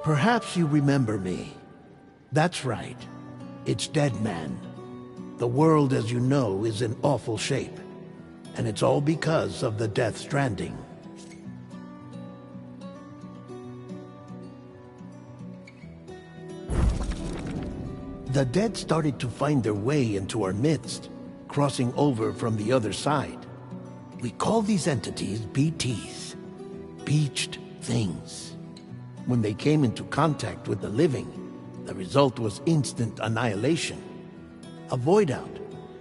Perhaps you remember me. That's right. It's Dead Man. The world, as you know, is in awful shape. And it's all because of the Death Stranding. The dead started to find their way into our midst, crossing over from the other side. We call these entities BTs, Beached Things. When they came into contact with the living, the result was instant annihilation. A void out,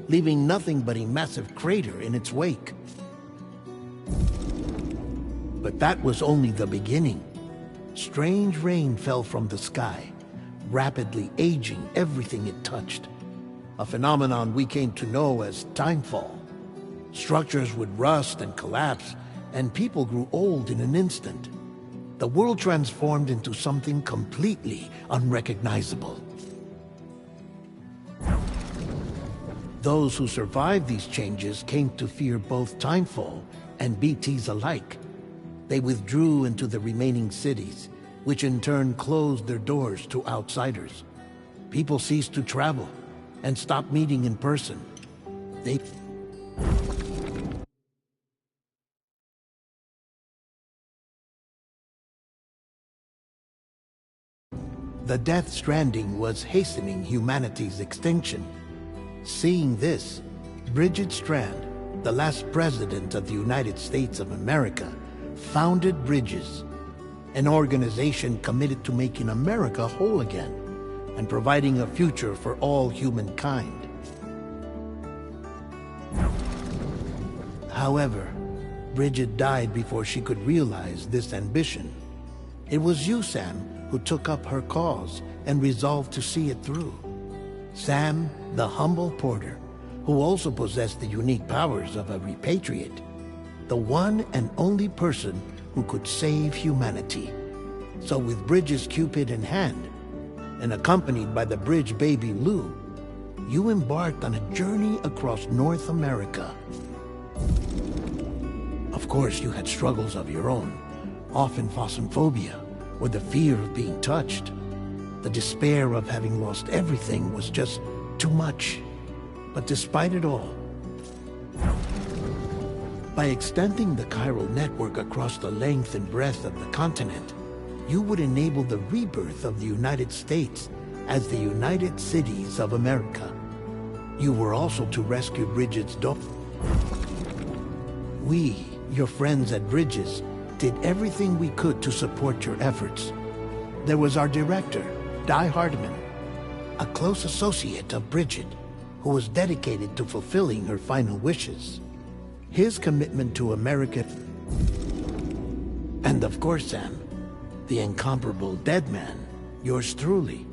leaving nothing but a massive crater in its wake. But that was only the beginning. Strange rain fell from the sky, rapidly aging everything it touched. A phenomenon we came to know as timefall. Structures would rust and collapse, and people grew old in an instant. The world transformed into something completely unrecognizable. Those who survived these changes came to fear both timefall and BTs alike. They withdrew into the remaining cities, which in turn closed their doors to outsiders. People ceased to travel and stopped meeting in person. The Death Stranding was hastening humanity's extinction. Seeing this, Bridget Strand, the last president of the United States of America, founded Bridges, an organization committed to making America whole again and providing a future for all humankind. However, Bridget died before she could realize this ambition. It was you, Sam, who took up her cause and resolved to see it through. Sam, the humble porter, who also possessed the unique powers of a repatriate. The one and only person who could save humanity. So with Bridges' Cupid in hand, and accompanied by the bridge baby Lou, you embarked on a journey across North America. Of course, you had struggles of your own, often phasmophobia, or the fear of being touched. The despair of having lost everything was just too much. But despite it all, by extending the chiral network across the length and breadth of the continent, you would enable the rebirth of the United States as the United Cities of America. You were also to rescue Bridget's daughter. We, your friends at Bridges, did everything we could to support your efforts. There was our director, Di Hardman, a close associate of Bridget, who was dedicated to fulfilling her final wishes. His commitment to America, and of course, Sam, the incomparable Dead Man, yours truly.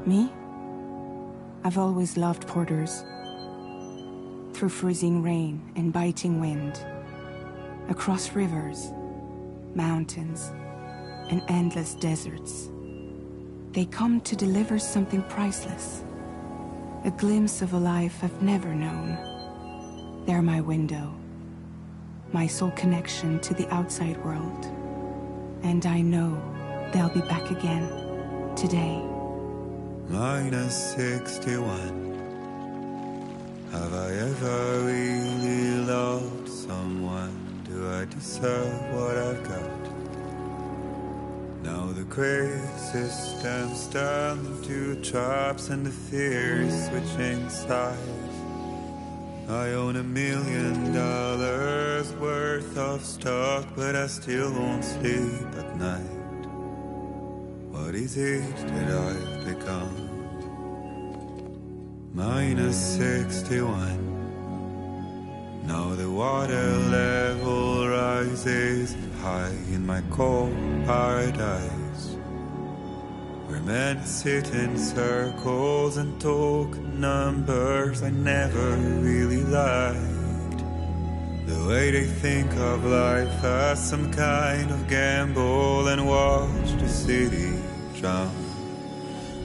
Me? I've always loved porters. Through freezing rain and biting wind, across rivers, mountains, and endless deserts, they come to deliver something priceless, a glimpse of a life I've never known. They're my window, my sole connection to the outside world, and I know they'll be back again today. Minus 61. Have I ever really loved someone? Do I deserve what I've got? Now the grade system's turned into traps and the fears switching sides. I own $1 million worth of stock, but I still won't sleep at night. What is it that I've become? Minus 61. Now the water level rises high in my cold paradise, where men sit in circles and talk numbers I never really liked. The way they think of life as some kind of gamble and watch the city drown.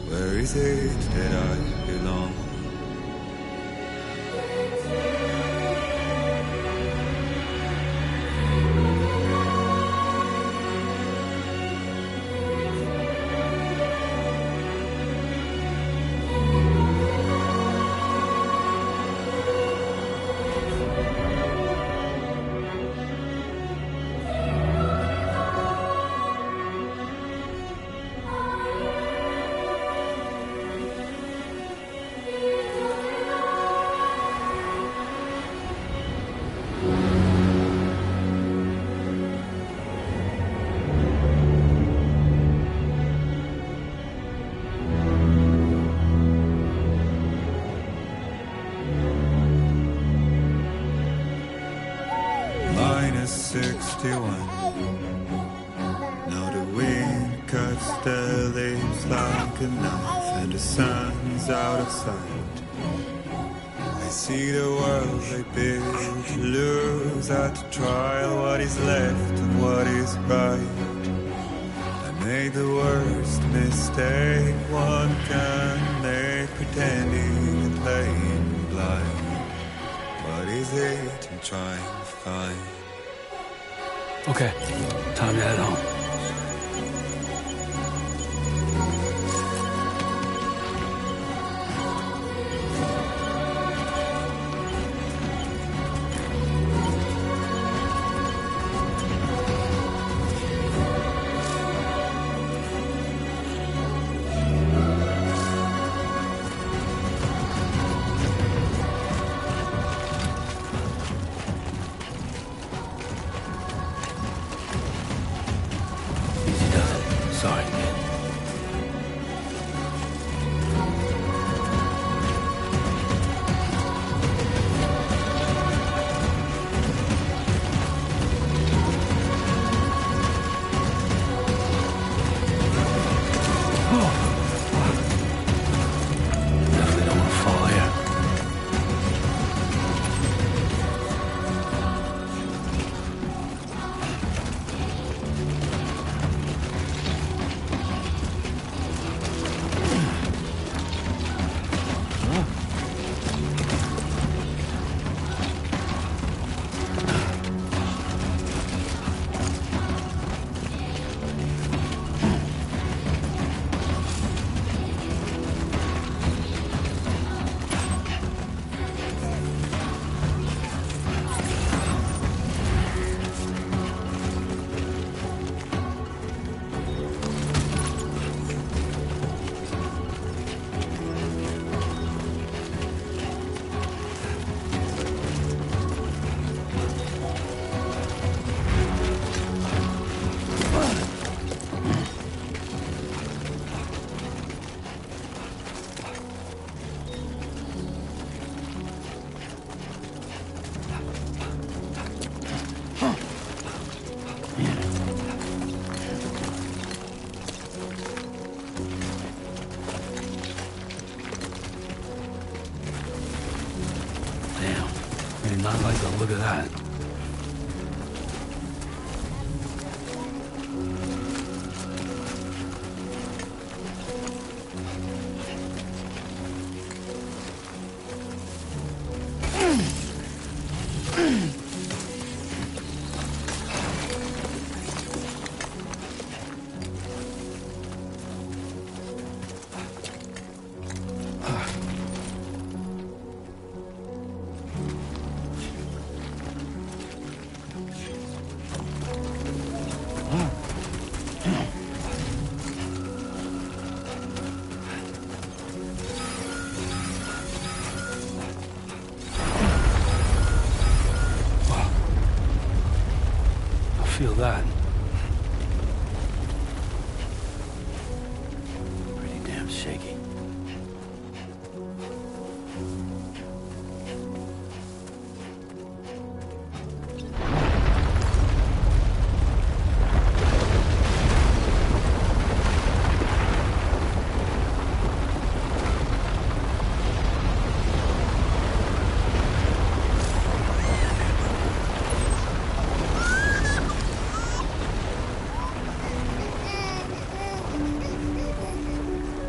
Where is it that I belong? Minus 61. Now the wind cuts the leaves like a knife and the sun's out of sight. I see the world they build to lose at the trial, what is left and what is right. I made the worst mistake one can make, pretending and playing blind. What is it I'm trying to find? Okay, time to head home. not like the look of that. Feel that. Pretty damn shaky.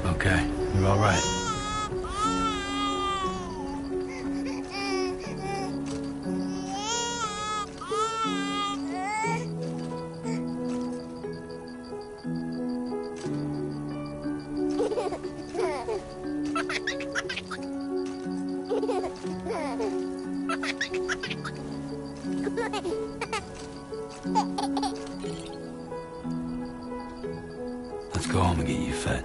Okay, you're all right. Let's go home and get you fed.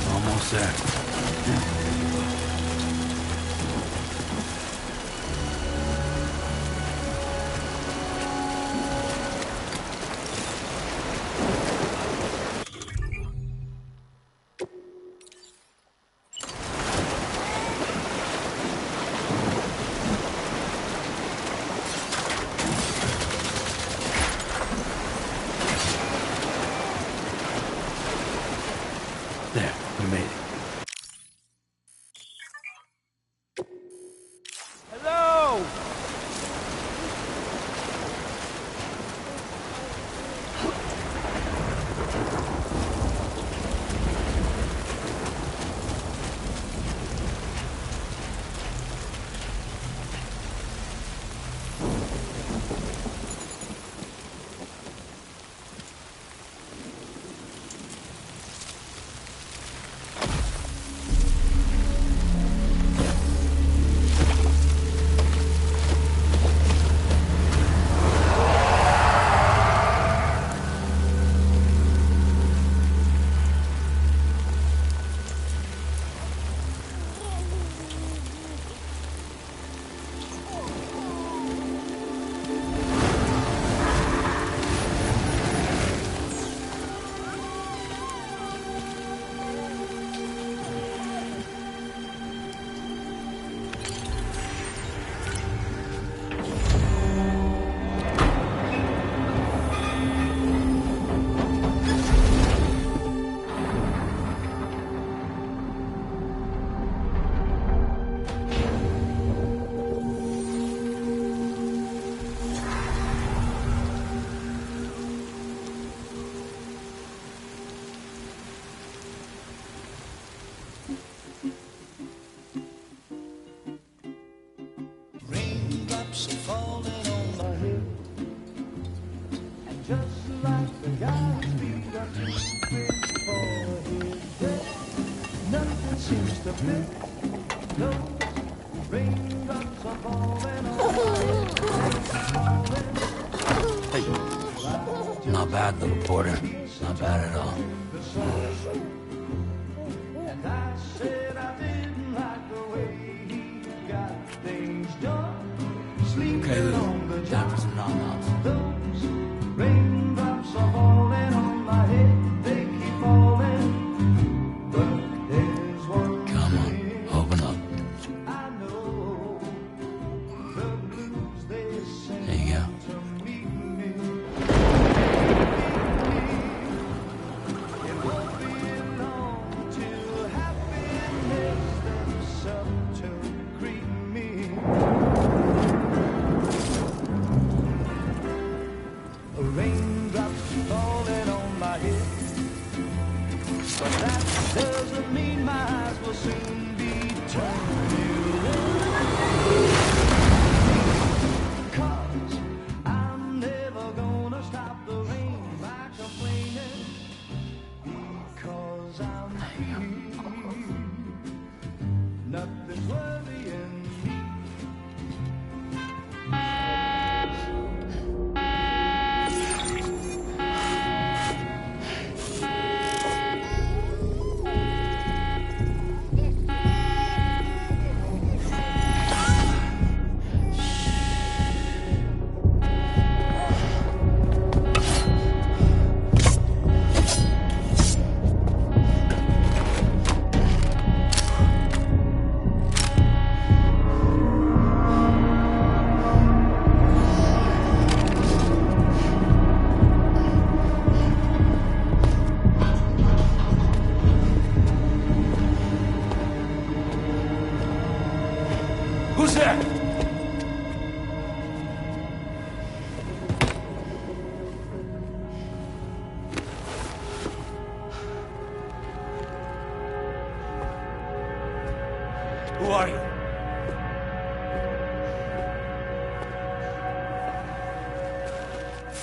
Almost there. There, we made it. Hello! Raindrops are falling on my head, and just like the guy's feet are too big for his head, nothing seems to fit. Those raindrops are falling on my head. Hey, not bad, little porter. Not bad at all. And I said I didn't like the way he got things done. Okay, Lou. Time for some non-noms. Those raindrops are falling on my head, they keep falling. But there's one Come on, thing open up. I know, the blues they sing There you go. to meet me. It won't be long.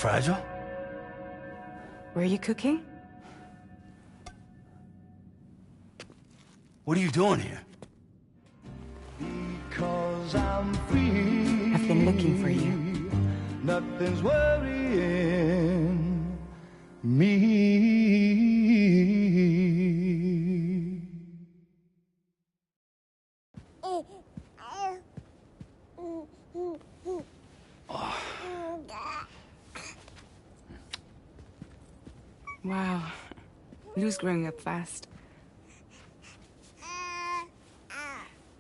fragile? Were you cooking? What are you doing here? Because I'm free. I've been looking for you. Nothing's worrying me. Wow. Lou's growing up fast.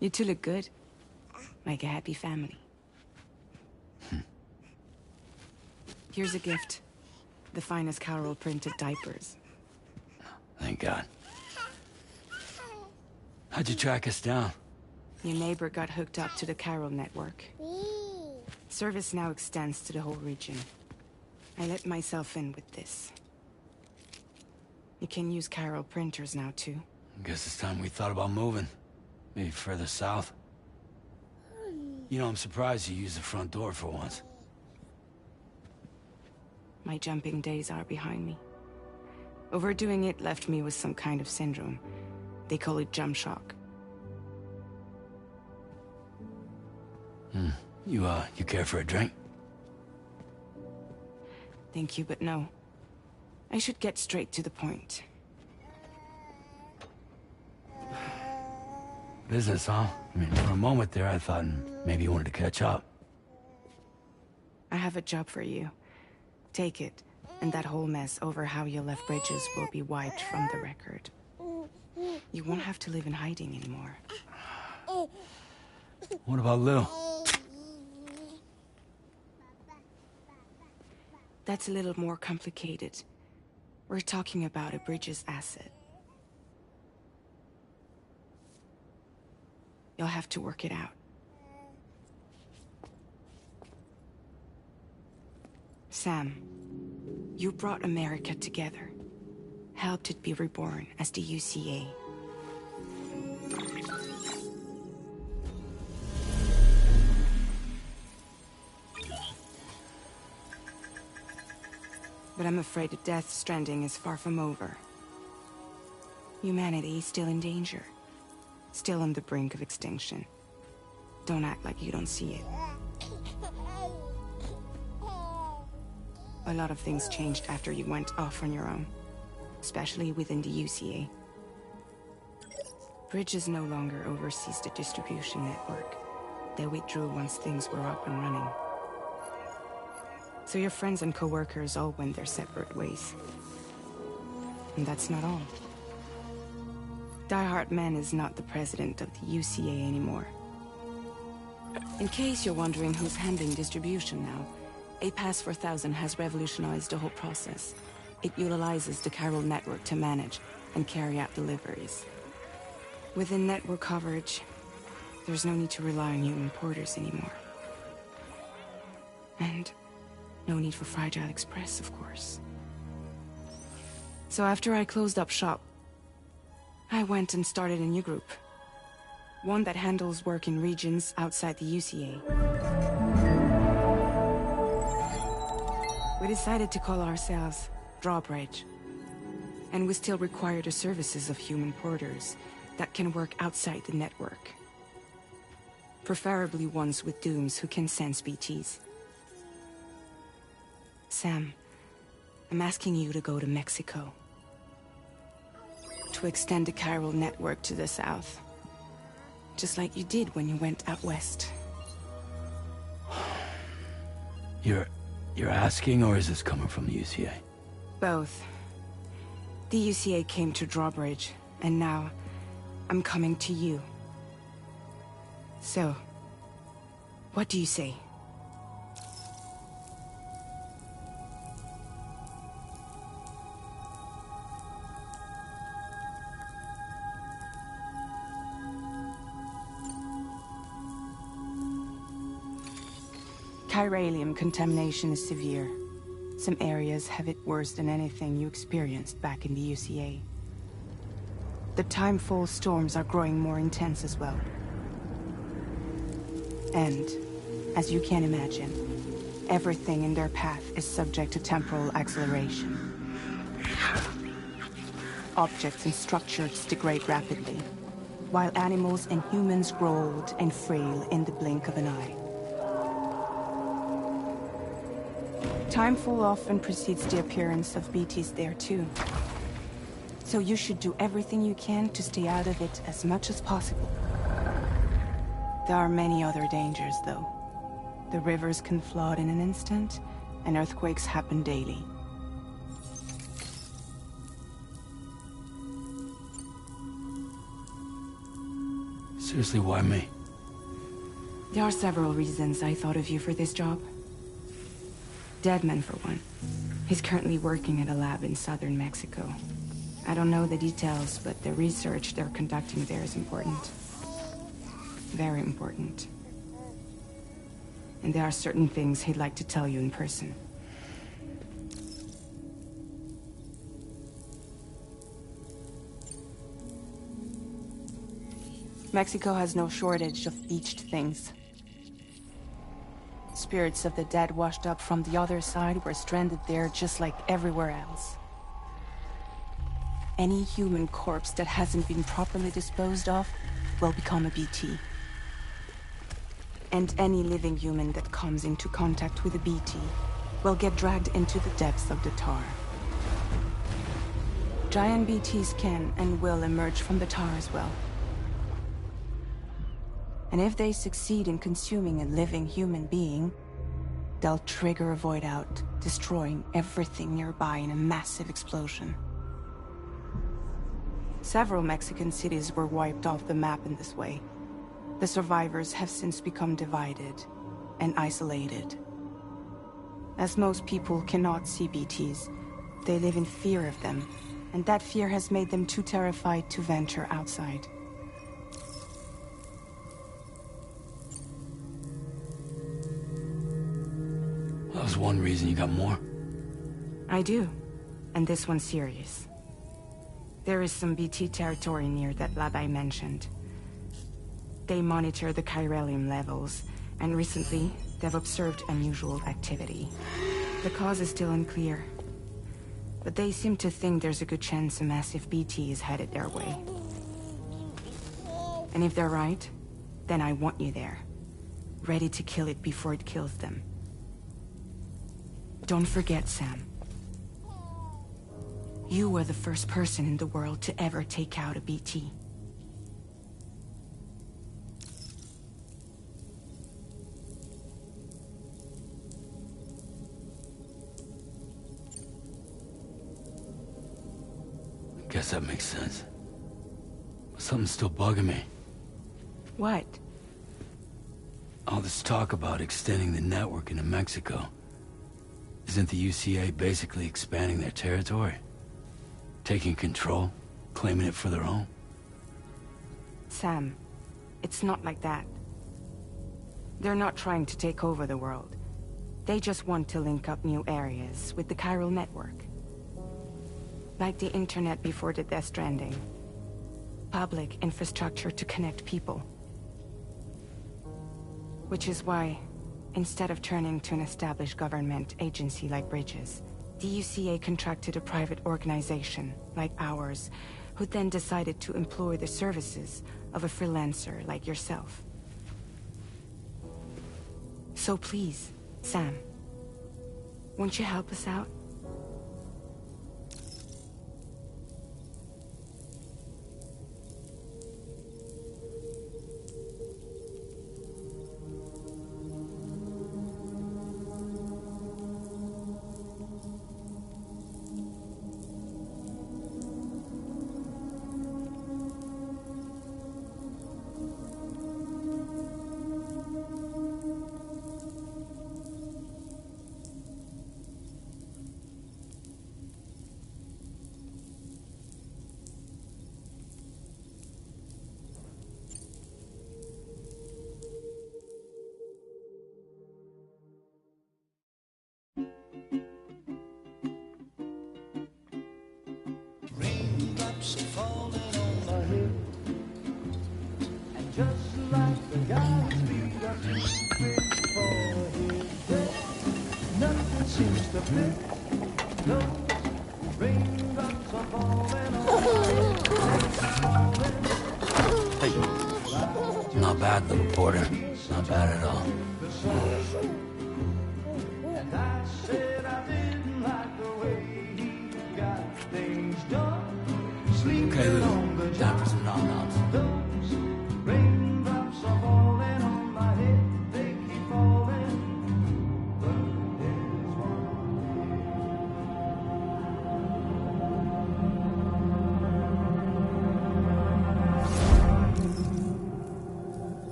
You two look good. Like a happy family. Here's a gift. The finest Carol printed diapers. Thank God. How'd you track us down? Your neighbor got hooked up to the Carol network. Service now extends to the whole region. I let myself in with this. You can use Carol printers now, too. Guess it's time we thought about moving. Maybe further south. You know, I'm surprised you used the front door for once. My jumping days are behind me. Overdoing it left me with some kind of syndrome. They call it jump shock. You care for a drink? Thank you, but no. I should get straight to the point. Business, huh? I mean, for a moment there, I thought maybe you wanted to catch up. I have a job for you. Take it, and that whole mess over how you left Bridges will be wiped from the record. You won't have to live in hiding anymore. What about Lou? That's a little more complicated. We're talking about a Bridges asset. You'll have to work it out. Sam, you brought America together. Helped it be reborn as the UCA. But I'm afraid that Death Stranding is far from over. Humanity is still in danger. Still on the brink of extinction. Don't act like you don't see it. A lot of things changed after you went off on your own. Especially within the UCA. Bridges no longer oversees the distribution network. They withdrew once things were up and running. So your friends and co-workers all went their separate ways. And that's not all. Die Hard Man is not the president of the UCA anymore. In case you're wondering who's handling distribution now, A Pass 4000 has revolutionized the whole process. It utilizes the Carol network to manage and carry out deliveries. Within network coverage, there's no need to rely on human porters anymore. And no need for Fragile Express, of course. So after I closed up shop, I went and started a new group. One that handles work in regions outside the UCA. We decided to call ourselves Drawbridge. And we still require the services of human porters that can work outside the network. Preferably ones with dooms who can sense BTs. Sam, I'm asking you to go to Mexico. To extend the Carol network to the south. Just like you did when you went out west. You're asking, or is this coming from the UCA? Both. The UCA came to Drawbridge, and now I'm coming to you. So, what do you say? Chiralium contamination is severe. Some areas have it worse than anything you experienced back in the UCA. The timefall storms are growing more intense as well. And, as you can imagine, Everything in their path is subject to temporal acceleration. Objects and structures degrade rapidly, while animals and humans grow old and frail in the blink of an eye. Timefall often precedes the appearance of BTs there too. So you should do everything you can to stay out of it as much as possible. There are many other dangers, though. The rivers can flood in an instant, and earthquakes happen daily. Seriously, why me? There are several reasons I thought of you for this job. Deadman, for one. He's currently working at a lab in southern Mexico. I don't know the details, but the research they're conducting there is important. Very important. And there are certain things he'd like to tell you in person. Mexico has no shortage of beached things. Spirits of the dead washed up from the other side were stranded there just like everywhere else. Any human corpse that hasn't been properly disposed of will become a BT. And any living human that comes into contact with a BT will get dragged into the depths of the tar. Giant BTs can and will emerge from the tar as well. And if they succeed in consuming a living human being, they'll trigger a void out, destroying everything nearby in a massive explosion. Several Mexican cities were wiped off the map in this way. The survivors have since become divided and isolated. As most people cannot see BTs, they live in fear of them, and that fear has made them too terrified to venture outside. That was one reason. You got more? I do, and this one's serious. There is some BT territory near that lab I mentioned. They monitor the chiralium levels, and recently, they've observed unusual activity. The cause is still unclear, but they seem to think there's a good chance a massive BT is headed their way. And if they're right, then I want you there, ready to kill it before it kills them. Don't forget, Sam. You were the first person in the world to ever take out a BT. Guess that makes sense. But something's still bugging me. What? All this talk about extending the network into Mexico. Isn't the UCA basically expanding their territory? Taking control, claiming it for their own? Sam, it's not like that. They're not trying to take over the world. They just want to link up new areas with the chiral network. Like the internet before the Death Stranding. Public infrastructure to connect people. Which is why, instead of turning to an established government agency like Bridges, the UCA contracted a private organization, like ours, who then decided to employ the services of a freelancer like yourself. So please, Sam, won't you help us out? nothing seems to fit. No raindrops are falling on my head. Hey, not bad, little porter. Not bad at all. And I said I didn't like the way he got things done. Sleeping Okay, Lou. on the Time for job. some nom-noms. Those raindrops are falling on my head. They keep falling. But there's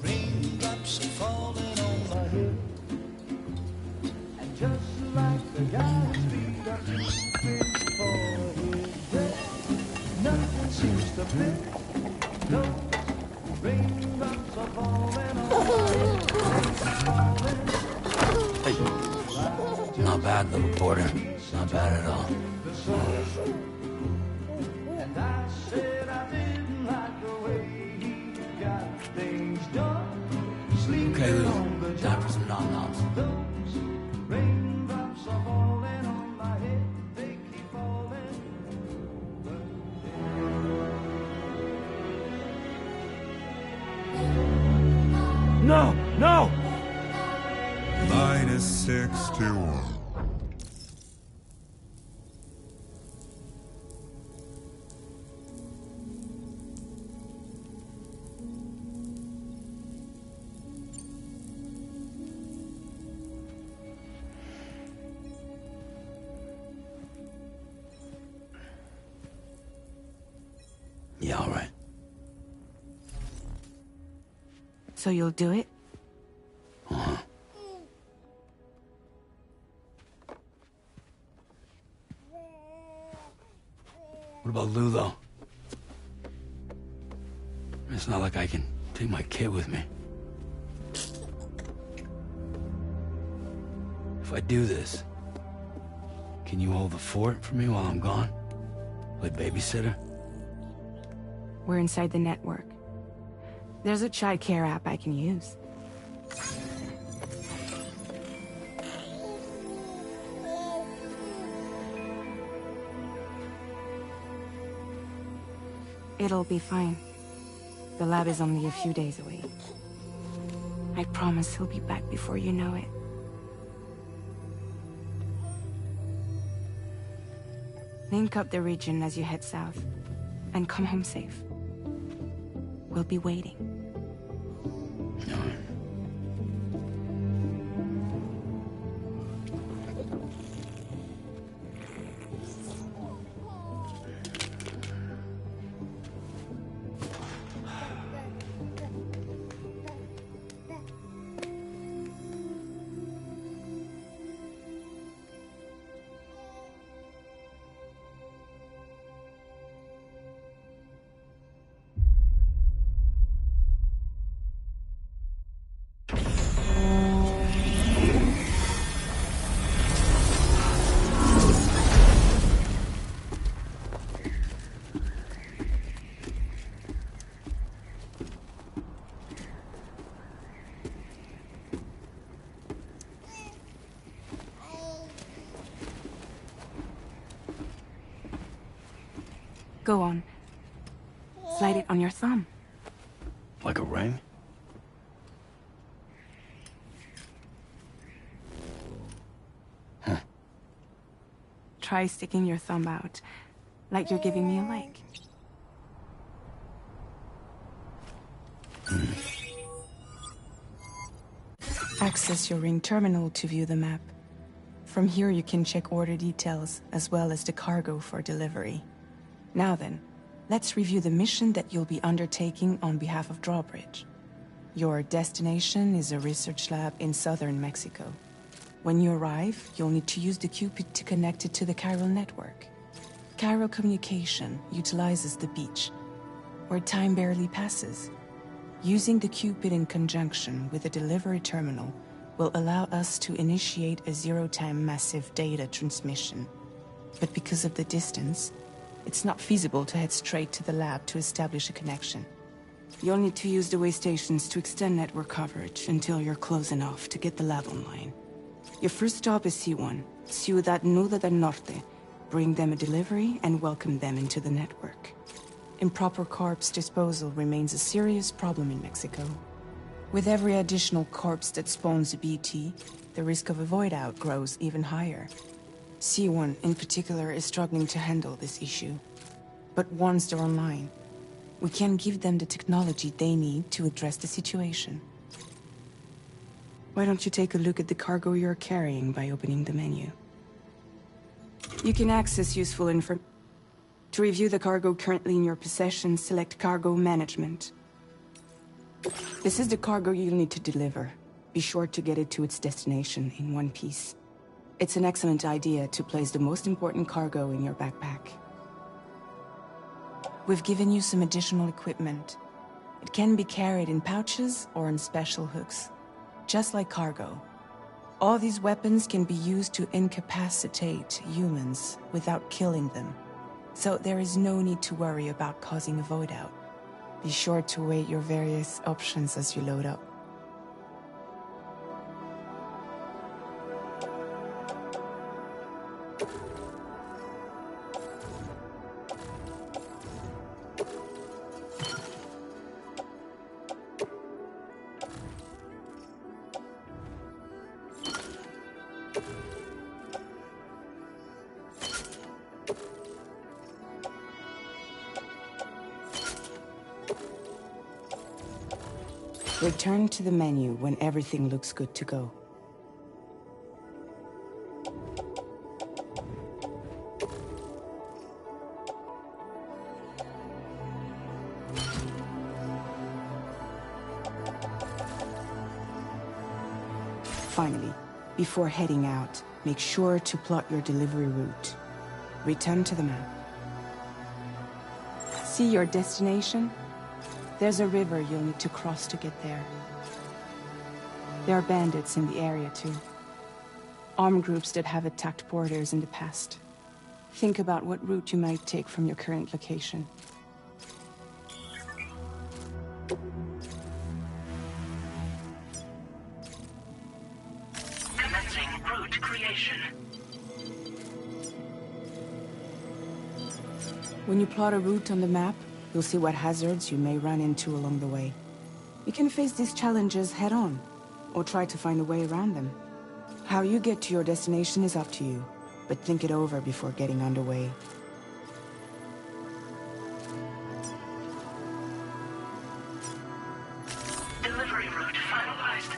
raindrops are falling on my head. And just like the guy's feet are moving for his head, nothing seems to fit. No raindrops are falling on my head. Hey, not bad, little porter. Not bad at all. And I said I didn't like the way he got things done. Sleeping Okay, Lou. on the Time job. for some nom-noms. Those raindrops are falling on my head. They keep falling. No! No! -61. Yeah, all right. So you'll do it? Uh-huh. What about Lou, though? It's not like I can take my kid with me. If I do this, can you hold the fort for me while I'm gone? Play babysitter? We're inside the network. There's a child care app I can use. It'll be fine. The lab is only a few days away. I promise he'll be back before you know it. Link up the region as you head south, and come home safe. We'll be waiting. All right. Go on. Slide it on your thumb. Like a ring? Try sticking your thumb out, like you're giving me a like. Access your ring terminal to view the map. From here you can check order details, as well as the cargo for delivery. Now then, let's review the mission that you'll be undertaking on behalf of Drawbridge. Your destination is a research lab in southern Mexico. When you arrive, you'll need to use the Cupid to connect it to the chiral network. Chiral communication utilizes the beach. where time barely passes. Using the Cupid in conjunction with the delivery terminal will allow us to initiate a zero-time massive data transmission. But because of the distance, it's not feasible to head straight to the lab to establish a connection. You'll need to use the way stations to extend network coverage until you're close enough to get the lab online. Your first stop is C1, Ciudad Nuda del Norte. Bring them a delivery and welcome them into the network. Improper corpse disposal remains a serious problem in Mexico. With every additional corpse that spawns a BT, the risk of a void-out grows even higher. C1, in particular, is struggling to handle this issue. But once they're online, we can give them the technology they need to address the situation. Why don't you take a look at the cargo you're carrying by opening the menu? You can access useful information. To review the cargo currently in your possession, select Cargo Management. This is the cargo you'll need to deliver. Be sure to get it to its destination in one piece. It's an excellent idea to place the most important cargo in your backpack. We've given you some additional equipment. It can be carried in pouches or in special hooks, just like cargo. All these weapons can be used to incapacitate humans without killing them. So there is no need to worry about causing a void out. Be sure to weigh your various options as you load up. Return to the menu when everything looks good to go. Finally, before heading out, make sure to plot your delivery route. Return to the map. See your destination? There's a river you'll need to cross to get there. There are bandits in the area too. Armed groups that have attacked borders in the past. Think about what route you might take from your current location. Commencing route creation. When you plot a route on the map, you'll see what hazards you may run into along the way. You can face these challenges head-on, or try to find a way around them. How you get to your destination is up to you, but think it over before getting underway. Delivery route finalized.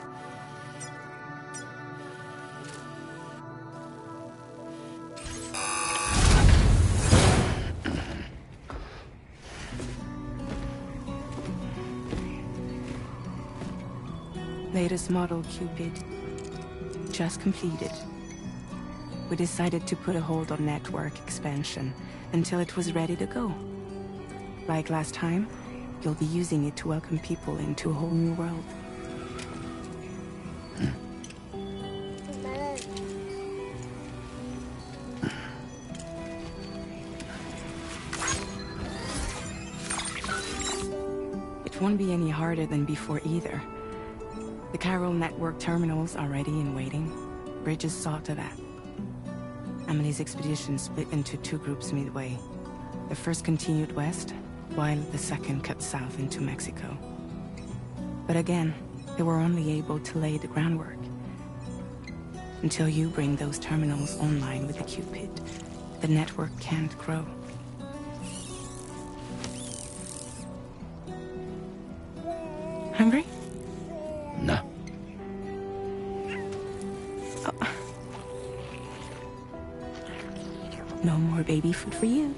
Latest model Cupid. Just completed. We decided to put a hold on network expansion until it was ready to go. Like last time, you'll be using it to welcome people into a whole new world. It won't be any harder than before either. The chiral network terminals are ready and waiting. Bridges saw to that. Emily's expedition split into two groups midway. The first continued west, while the second cut south into Mexico. But again, they were only able to lay the groundwork. Until you bring those terminals online with the Cupid, the network can't grow. Hungry? No. Oh. No more baby food for you.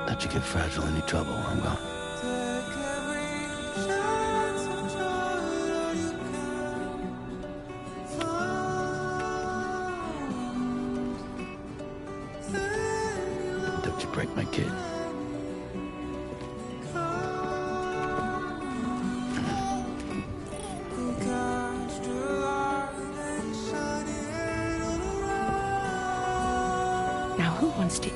Let you get fragile any trouble, I'm gone. break my kid. Now who wants to eat?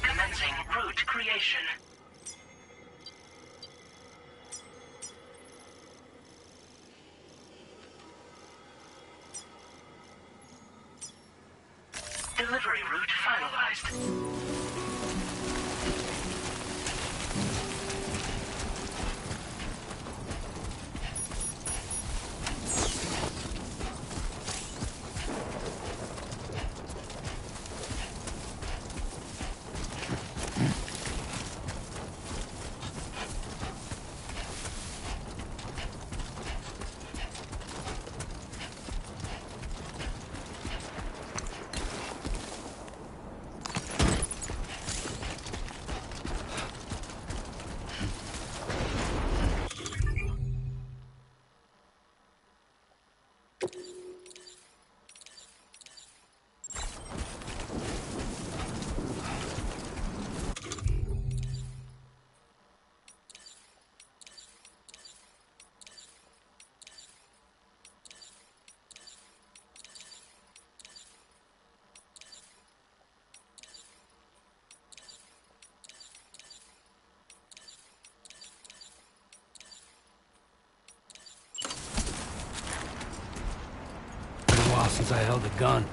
Commencing route creation. Delivery route finalized. Since I held a gun.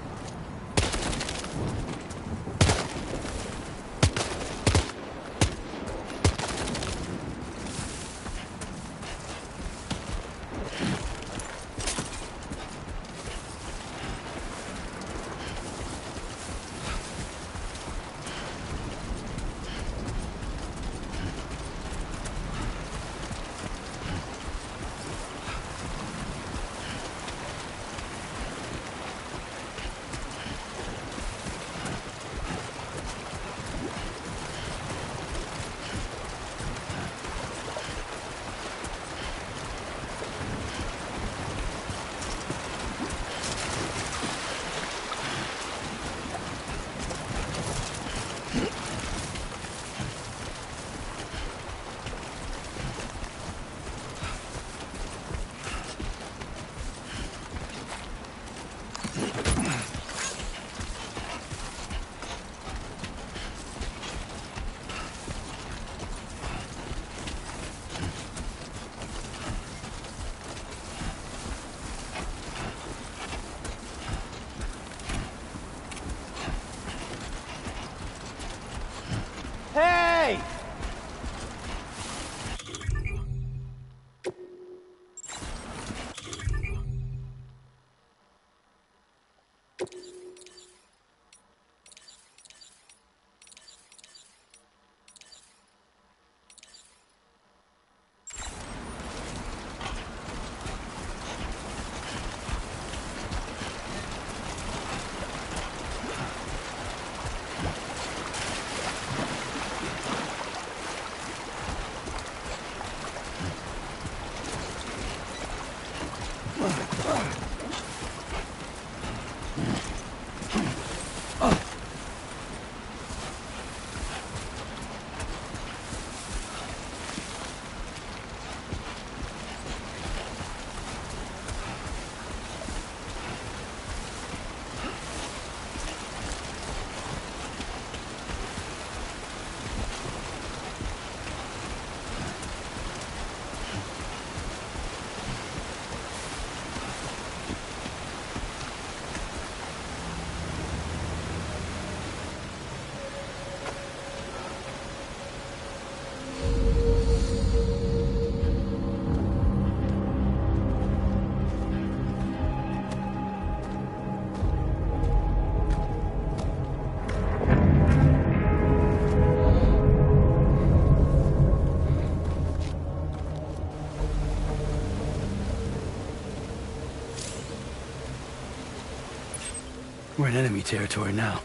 We're in enemy territory now.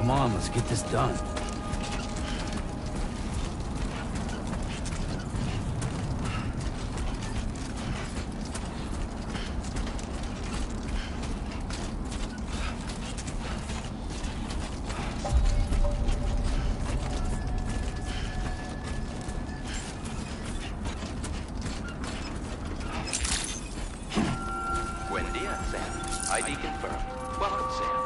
Come on, let's get this done. Buen dia, Sam. ID confirmed. Welcome, Sam.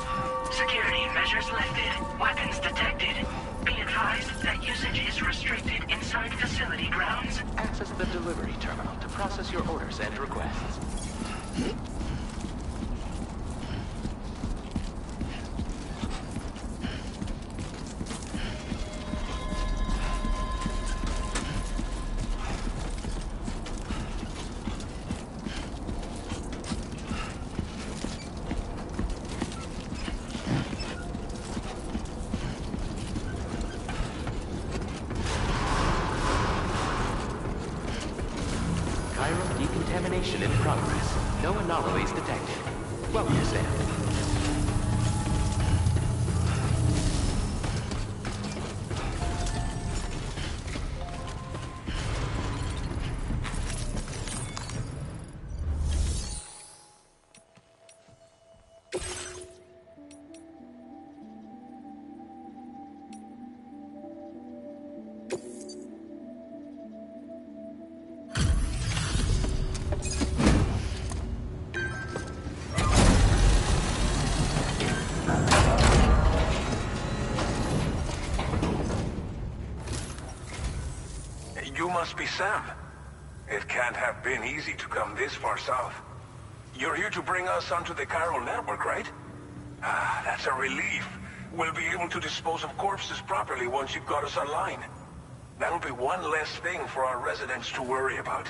Security measures lifted. Weapons detected. Be advised that usage is restricted inside facility grounds. Access the delivery terminal to process your orders and requests. Decontamination in progress. No anomalies detected. Welcome, Sam. You must be Sam. It can't have been easy to come this far south. You're here to bring us onto the chiral network, right? Ah, that's a relief. We'll be able to dispose of corpses properly once you've got us online. That'll be one less thing for our residents to worry about.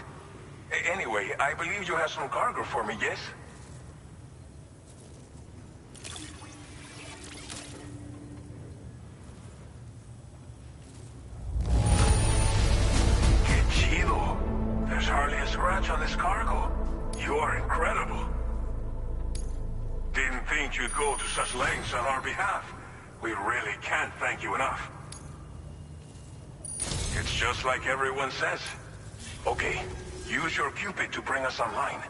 Anyway, I believe you have some cargo for me, yes? There's hardly a scratch on this cargo. You are incredible. Didn't think you'd go to such lengths on our behalf. We really can't thank you enough. It's just like everyone says. Okay, use your Cupid to bring us online.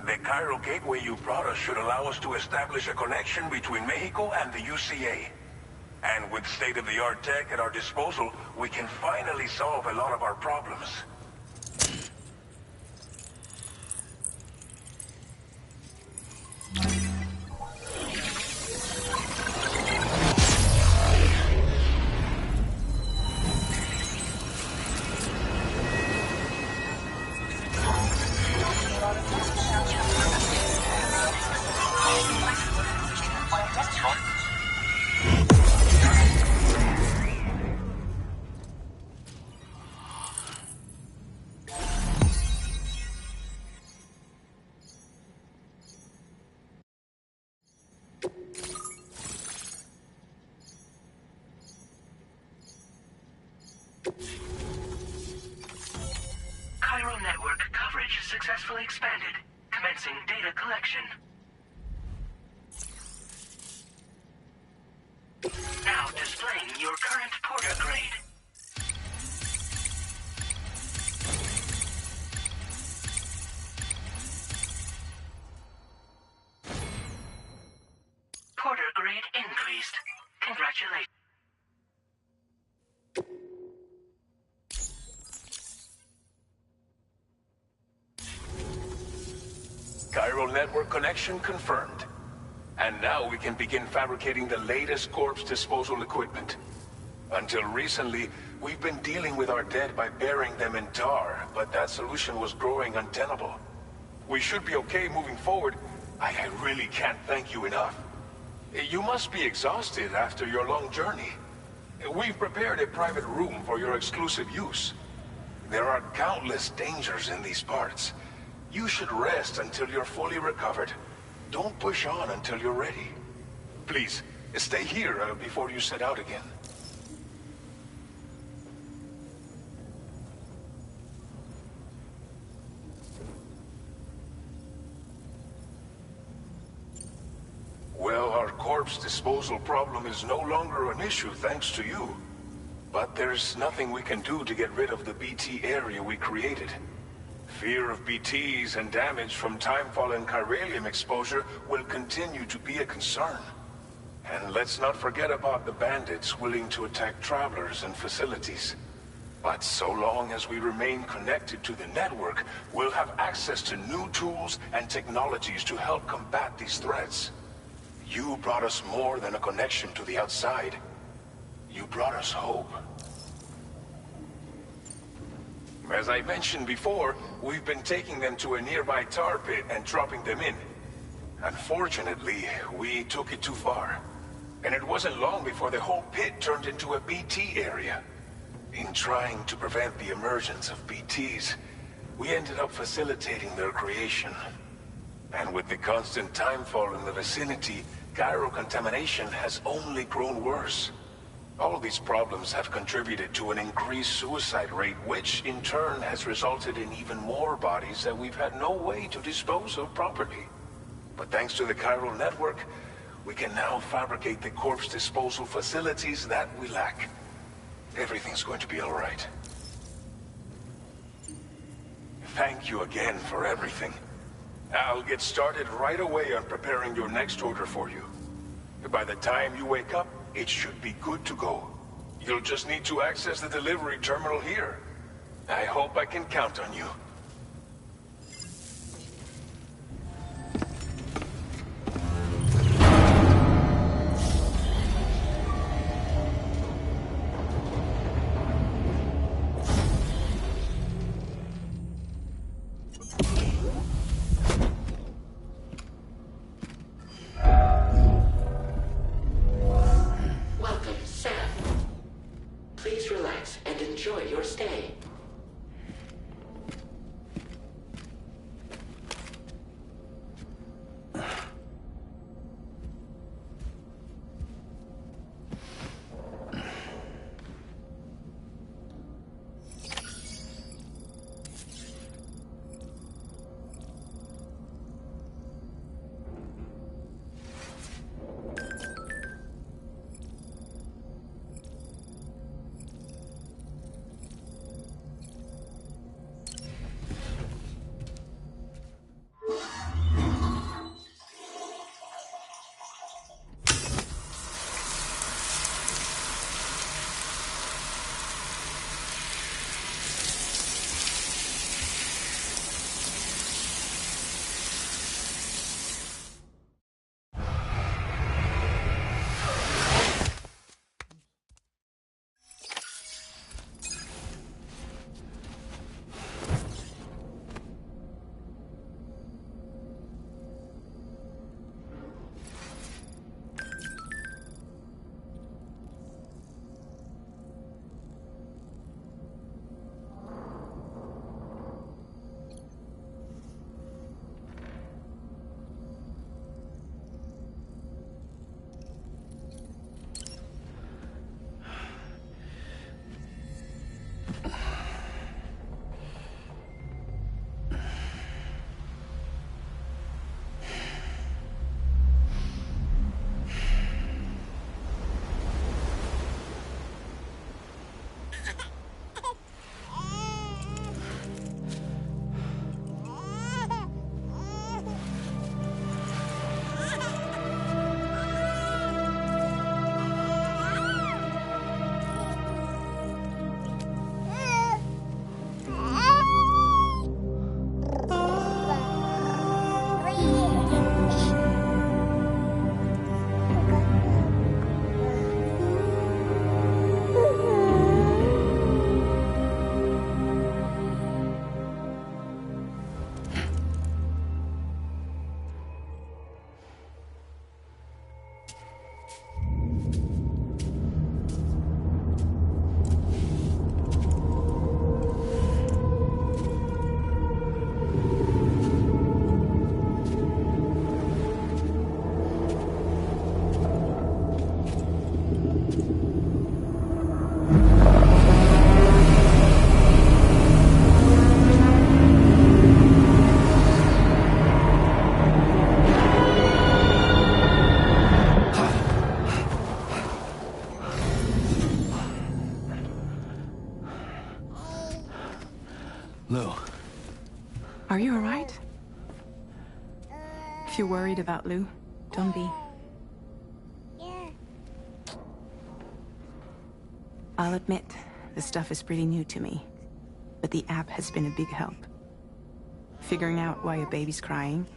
The chiral gateway you brought us should allow us to establish a connection between Mexico and the UCA. And with state-of-the-art tech at our disposal, we can finally solve a lot of our problems. Chiral network coverage successfully expanded. Commencing data collection. Now displaying your current porter grade. Porter grade increased. Congratulations. Chiral network connection confirmed. And now we can begin fabricating the latest corpse disposal equipment. Until recently, we've been dealing with our dead by burying them in tar, but that solution was growing untenable. We should be okay moving forward. I really can't thank you enough. You must be exhausted after your long journey. We've prepared a private room for your exclusive use. There are countless dangers in these parts. You should rest until you're fully recovered. Don't push on until you're ready. Please, stay here before you set out again. Well, our corpse disposal problem is no longer an issue thanks to you. But there's nothing we can do to get rid of the BT area we created. Fear of BTs and damage from timefall and chiralium exposure will continue to be a concern. And let's not forget about the bandits willing to attack travelers and facilities. But so long as we remain connected to the network, we'll have access to new tools and technologies to help combat these threats. You brought us more than a connection to the outside. You brought us hope. As I mentioned before, we've been taking them to a nearby tar pit and dropping them in. Unfortunately, we took it too far. And it wasn't long before the whole pit turned into a BT area. In trying to prevent the emergence of BTs, we ended up facilitating their creation. And with the constant timefall in the vicinity, chiral contamination has only grown worse. All of these problems have contributed to an increased suicide rate, which in turn has resulted in even more bodies that we've had no way to dispose of properly. But thanks to the chiral network, we can now fabricate the corpse disposal facilities that we lack. Everything's going to be all right. Thank you again for everything. I'll get started right away on preparing your next order for you. By the time you wake up, it should be good to go. You'll just need to access the delivery terminal here. I hope I can count on you. Welcome, Sam. Please relax and enjoy your stay. Lou. Are you alright? If you're worried about Lou, don't be. I'll admit, this stuff is pretty new to me, but the app has been a big help. Figuring out why a baby's crying,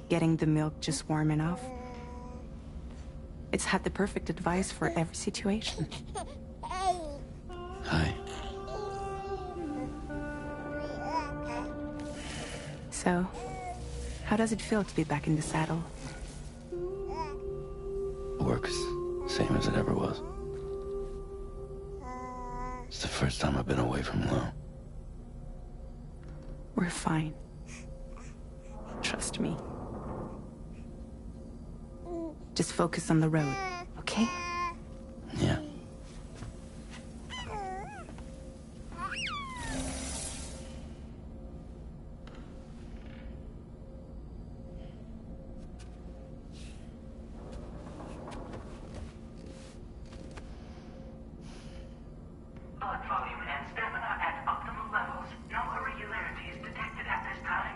getting the milk just warm enough. It's had the perfect advice for every situation. Hi. So, how does it feel to be back in the saddle? Works same as it ever was. It's the first time I've been away from Lou. We're fine. Trust me. Just focus on the road, okay? Yeah. Blood volume and stamina at optimal levels. No irregularities detected at this time.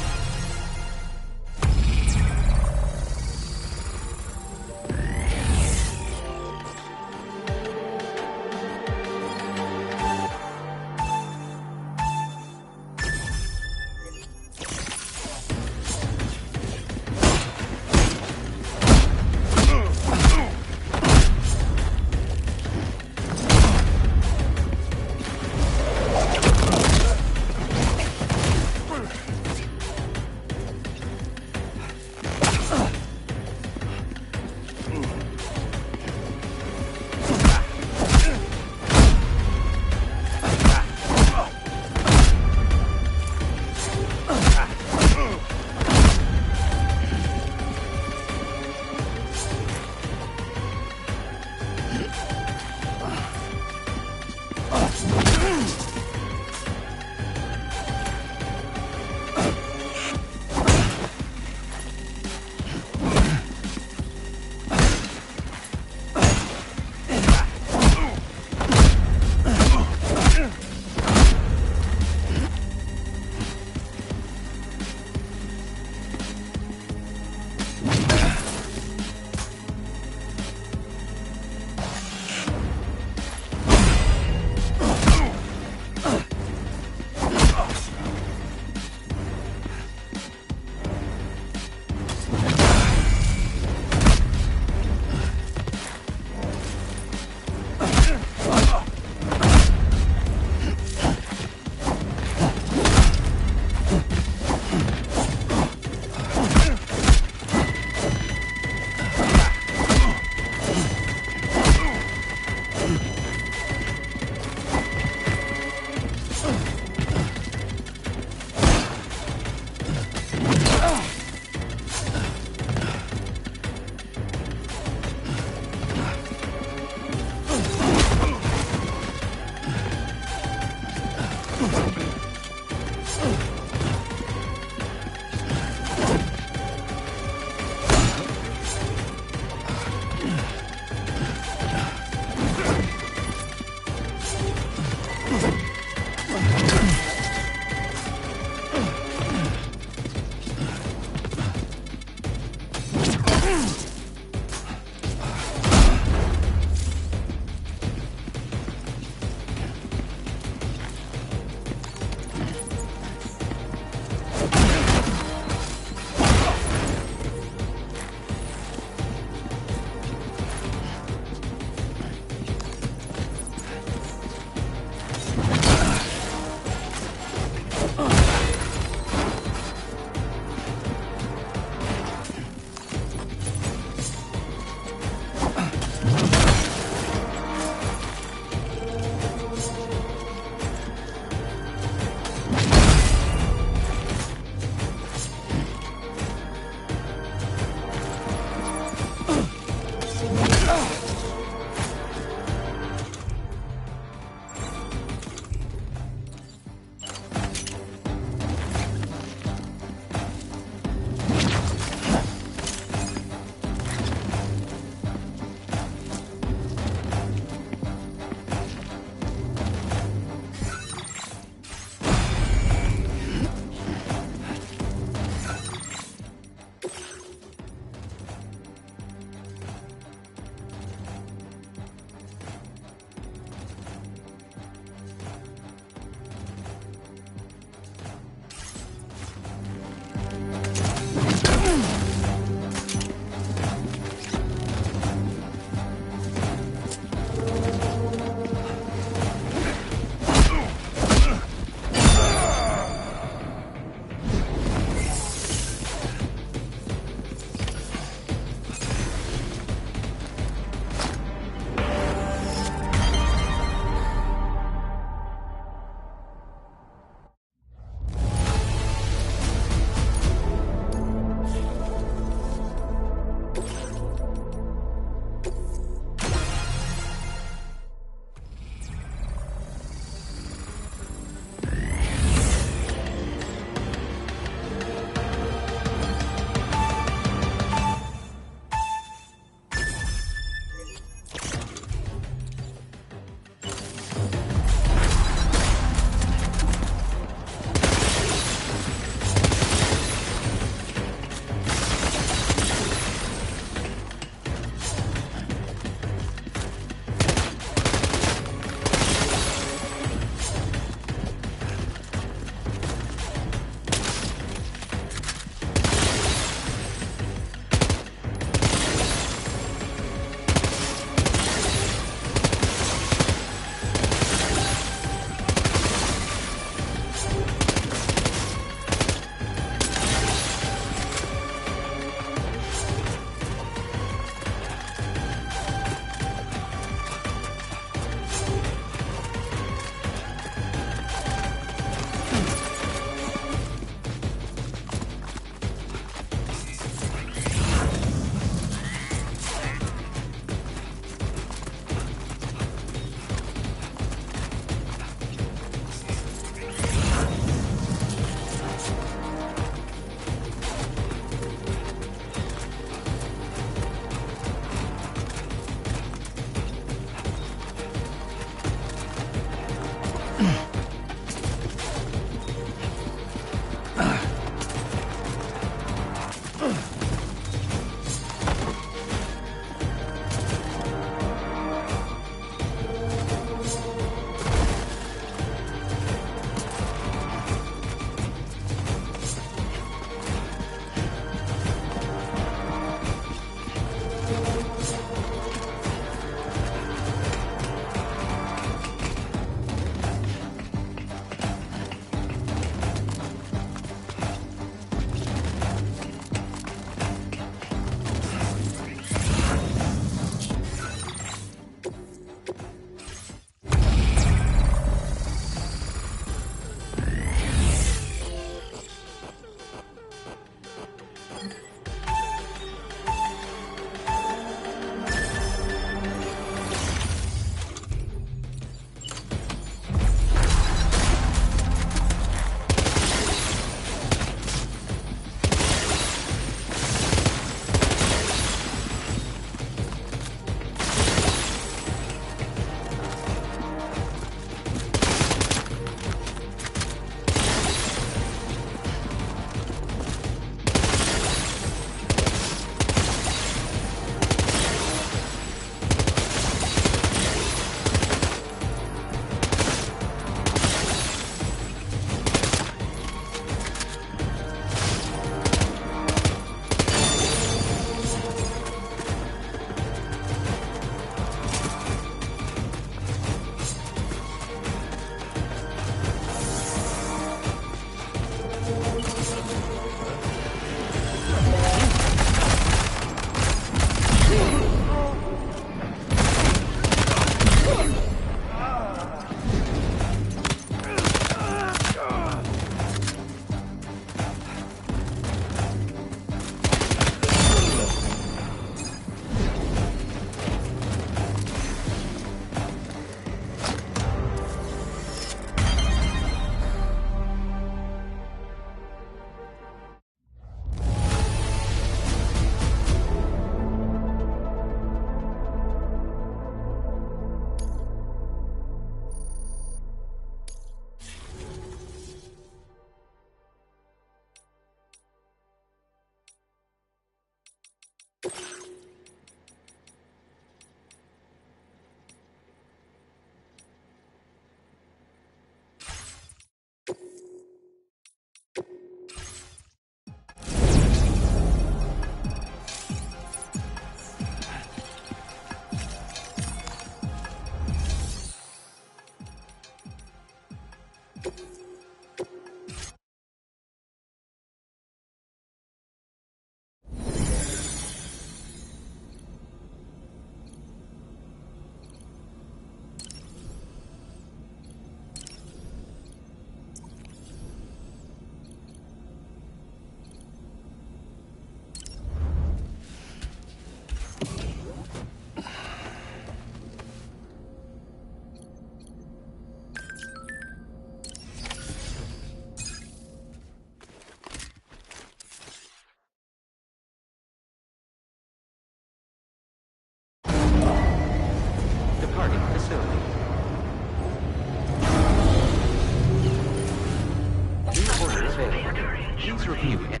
Please review it.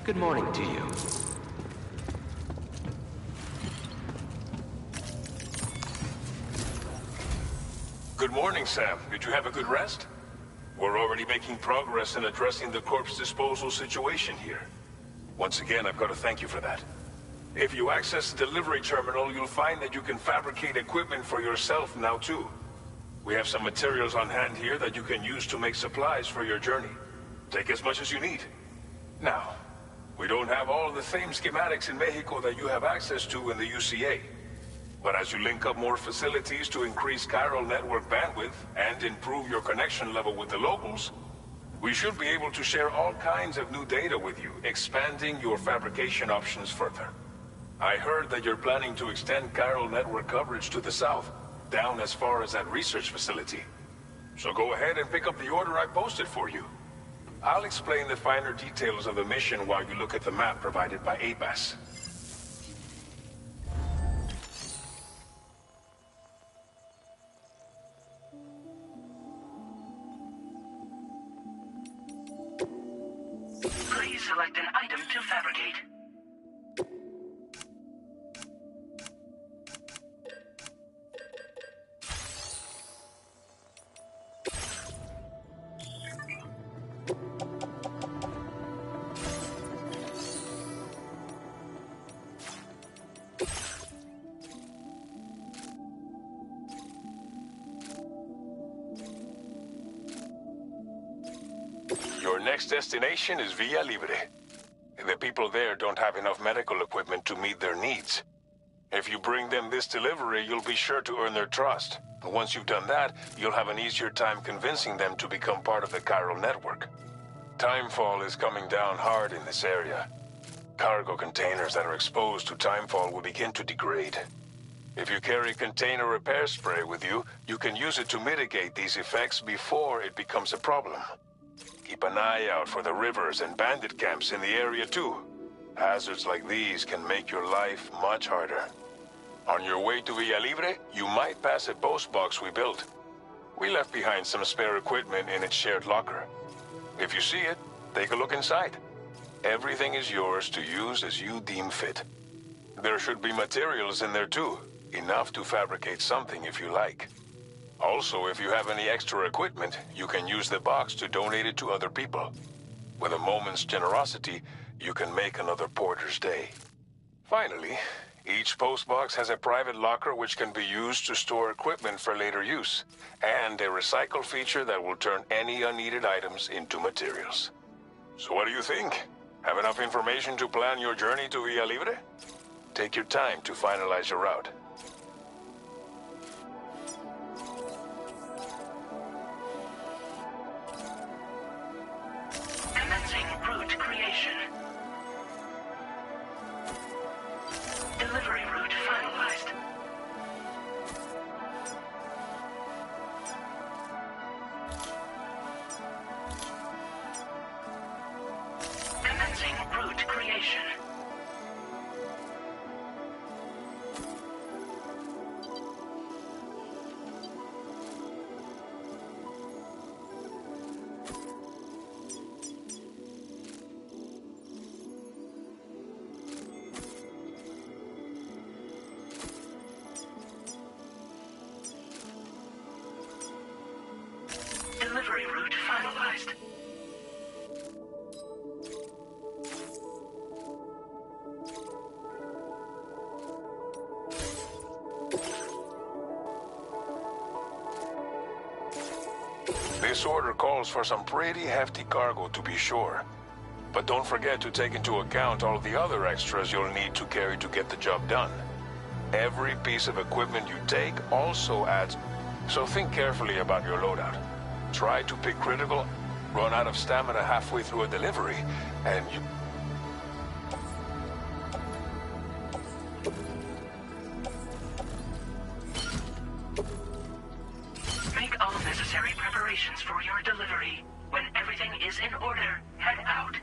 Good morning to you. Good morning, Sam. Did you have a good rest? We're already making progress in addressing the corpse disposal situation here. Once again, I've got to thank you for that. If you access the delivery terminal, you'll find that you can fabricate equipment for yourself now too. We have some materials on hand here that you can use to make supplies for your journey. Take as much as you need. Now, we don't have all the same schematics in Mexico that you have access to in the UCA. But as you link up more facilities to increase chiral network bandwidth and improve your connection level with the locals, we should be able to share all kinds of new data with you, expanding your fabrication options further. I heard that you're planning to extend chiral network coverage to the south, down as far as that research facility. So go ahead and pick up the order I posted for you. I'll explain the finer details of the mission while you look at the map provided by ABAS. Please select an item to fabricate. Your next destination is Villa Libre. The people there don't have enough medical equipment to meet their needs. If you bring them this delivery, you'll be sure to earn their trust. And once you've done that, you'll have an easier time convincing them to become part of the chiral network. Timefall is coming down hard in this area. Cargo containers that are exposed to timefall will begin to degrade. If you carry container repair spray with you, you can use it to mitigate these effects before it becomes a problem. Keep an eye out for the rivers and bandit camps in the area too. Hazards like these can make your life much harder. On your way to Villa Libre, you might pass a post box we built. We left behind some spare equipment in its shared locker. If you see it, take a look inside. Everything is yours to use as you deem fit. There should be materials in there too, enough to fabricate something if you like. Also, if you have any extra equipment, you can use the box to donate it to other people. With a moment's generosity, you can make another porter's day. Finally, each postbox has a private locker which can be used to store equipment for later use, and a recycle feature that will turn any unneeded items into materials. So what do you think? Have enough information to plan your journey to Villa Libre? Take your time to finalize your route. Commencing route creation. Delivery route finalized. Commencing route creation. Delivery route finalized. This order calls for some pretty hefty cargo to be sure. But don't forget to take into account all the other extras you'll need to carry to get the job done. Every piece of equipment you take also adds, so think carefully about your loadout. Try to pick critical, run out of stamina halfway through a delivery, and you... Make all necessary preparations for your delivery. When everything is in order, head out.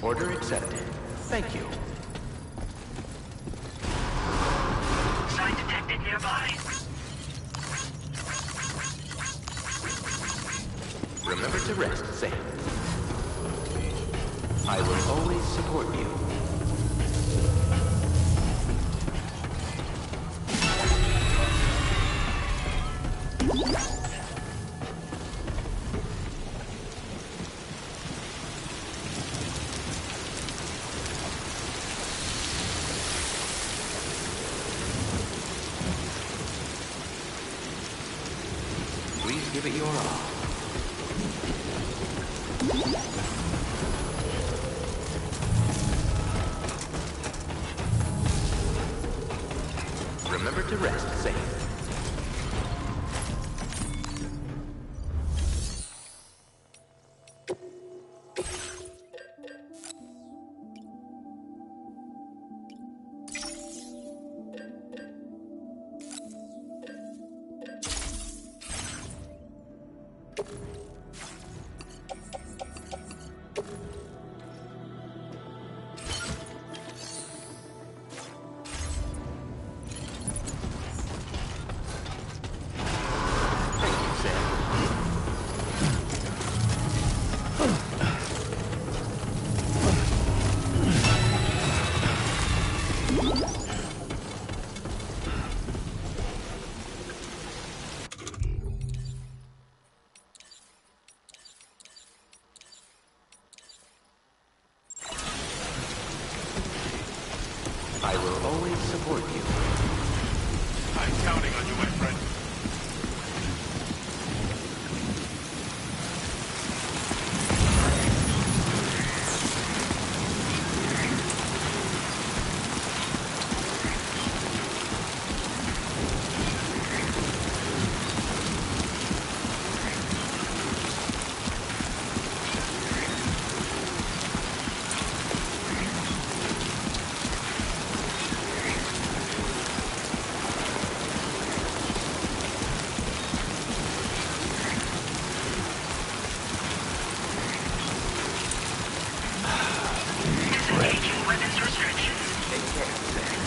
Order accepted. Thank you. Sign detected nearby. Remember to rest, Sam. I will always support you. Please give it your all. Remember to rest, Sam. I will always support you. I'm counting on you, my friend. Disengaging weapons restrictions. Take care, Sam.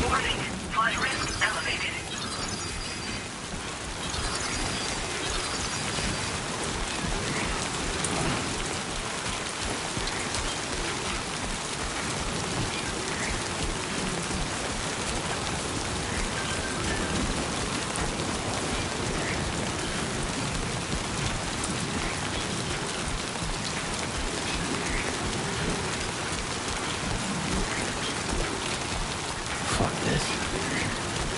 Warning. Flight risk elevated. Fuck this.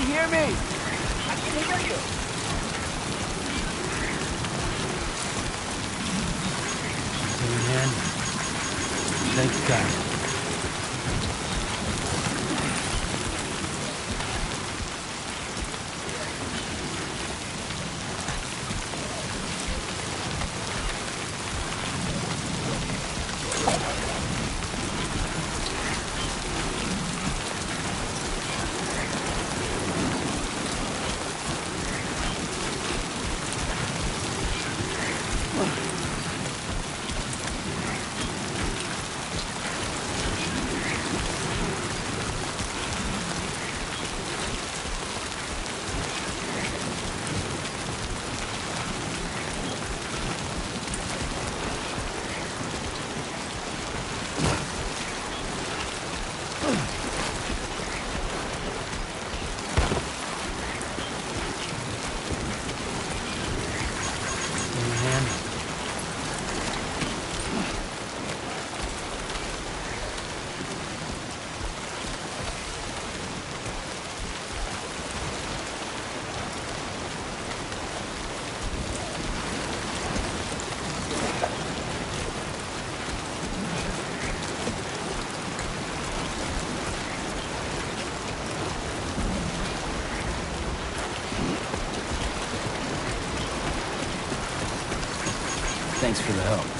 hear me? I can hear you. Man. Thank God. Thanks for the help.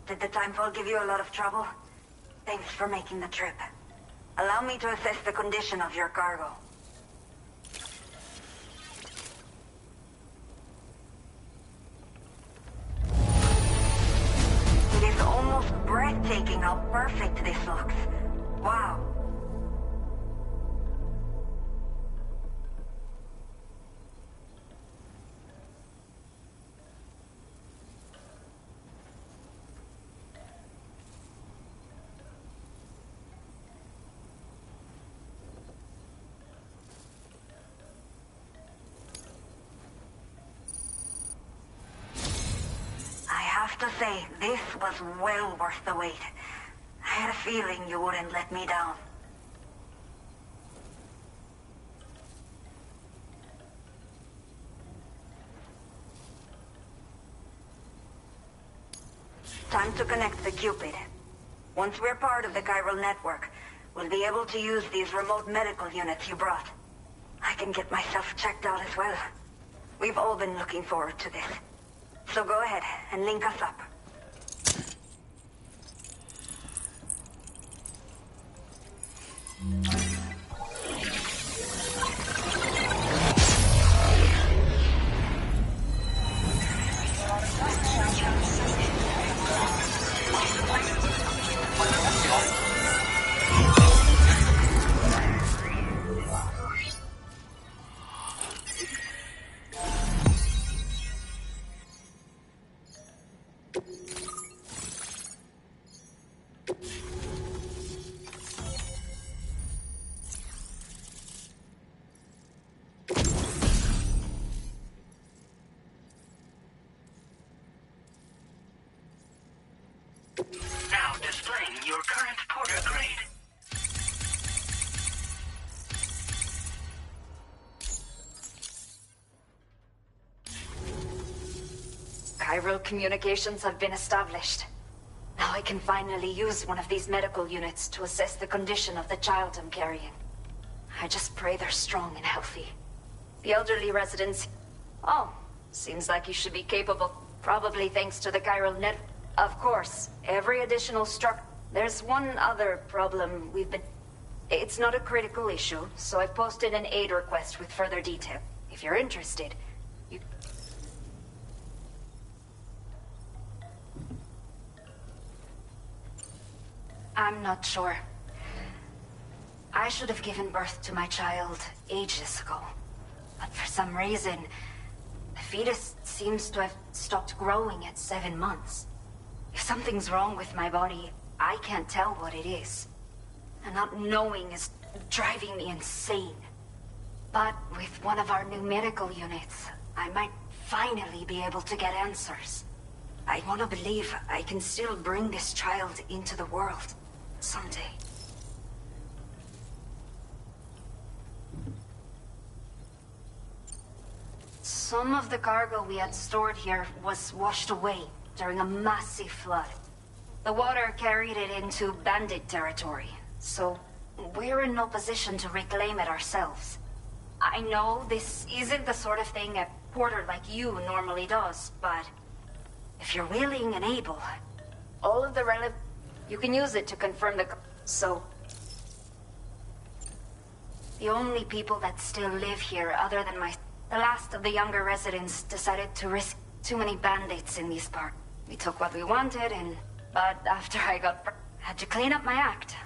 Did the timefall give you a lot of trouble? Thanks for making the trip. Allow me to assess the condition of your cargo. It is almost breathtaking how perfect this looks. Wow. I have to say, this was well worth the wait. I had a feeling you wouldn't let me down. Time to connect the Cupid. Once we're part of the chiral network, we'll be able to use these remote medical units you brought. I can get myself checked out as well. We've all been looking forward to this. So go ahead and link us up. Now displaying your current porter grade. Chiral communications have been established. Now I can finally use one of these medical units to assess the condition of the child I'm carrying. I just pray they're strong and healthy. The elderly residents... Oh, seems like you should be capable. Probably thanks to the chiral net... Of course, every additional There's one other problem we've been... It's not a critical issue, so I've posted an aid request with further detail. If you're interested, you... I'm not sure. I should have given birth to my child ages ago. But for some reason, the fetus seems to have stopped growing at 7 months. If something's wrong with my body, I can't tell what it is. And not knowing is driving me insane. But with one of our new medical units, I might finally be able to get answers. I want to believe I can still bring this child into the world someday. Some of the cargo we had stored here was washed away during a massive flood. The water carried it into bandit territory, so we're in no position to reclaim it ourselves. I know this isn't the sort of thing a porter like you normally does, but if you're willing and able, all of the relevant... You can use it to confirm the... So... The only people that still live here other than my... The last of the younger residents decided to risk too many bandits in these parts. We took what we wanted and... But after I had to clean up my act.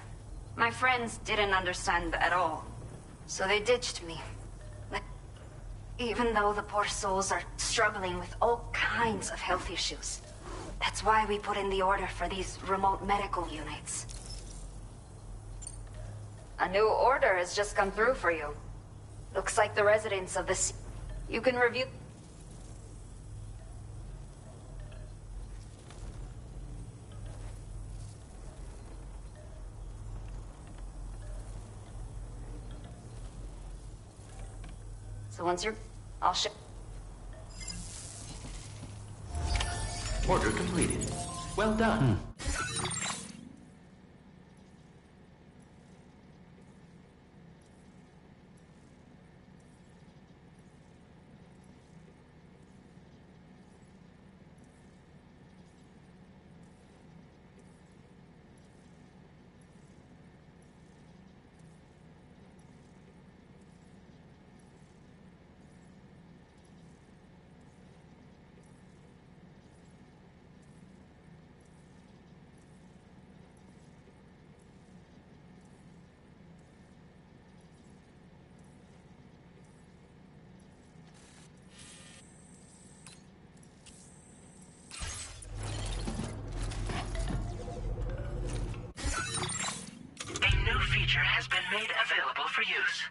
My friends didn't understand at all. So they ditched me. Even though the poor souls are struggling with all kinds of health issues. That's why we put in the order for these remote medical units. A new order has just come through for you. Looks like the residents of the... You can review... So once you're... I'll ship... Order completed. Well done. feature has been made available for use.